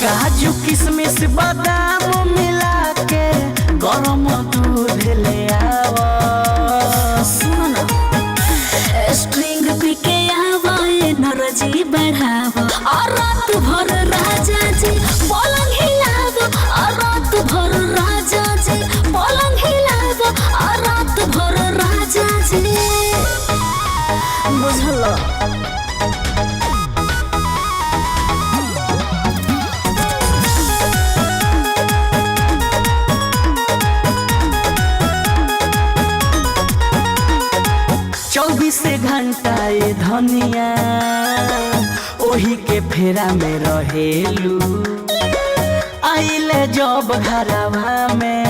काजू किशमिश बादाम मिला के गरम दूध ले आवा। सुन स्ट्रिंग पी के आवा एनर्जी बढ़ावा और रात भर राजा जी पलंग हिलावा और रात भर राजा जी पलंग हिलावा और रात भर राजा जी बुझल। चौबीस घंटा ये धनिया ओही के फेरा में रहेलू। आइले जब घरवा में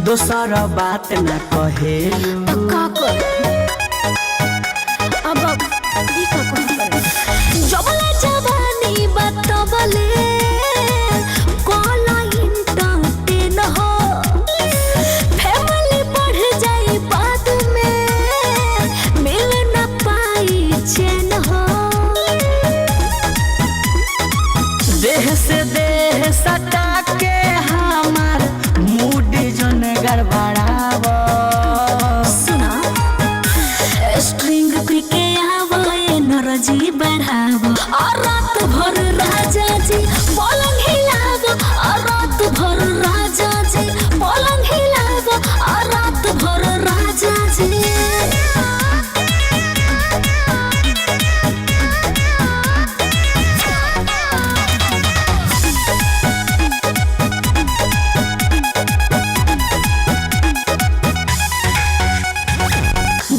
दोसर बात न कहेलू। जबले जवानी बतबले कोला इंटरटेन हो फैमिली बढ़ जाई बाद में मिल न पाई चैन हो। देह से देह सटा के हमार मूड जन गड़बड़ावा। सुना स्ट्रिंग पी के आवा एनर्जी बढ़ावा और रात भर राजा जी पलंग हिलावा और रात भर राजा जी पलंग हिलावा और रात भर राजा जी।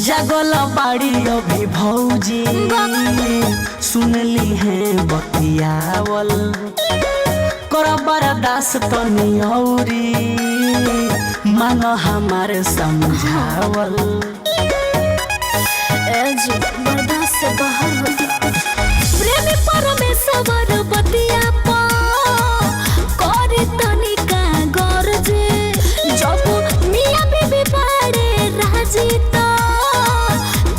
जगल बाड़ी अभी भौजी सुनली है बतियावल। कर बर्दाश्त तनी औरी मन हमार समझावल। बर्दाश्त से बाहर होता प्रेमी परमेश्वर बतिया पा करे तनिका गरजे जब मियां बीबी बाड़े राजी तो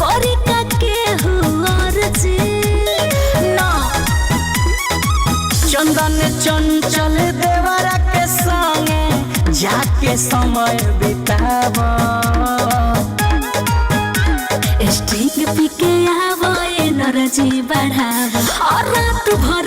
करे का के हुआर जे ना। चंदन चंचल देवरा के संगे जाके समय बितावा। स्ट्रिंग पी के आवा एनर्जी बढ़ावा और रात भर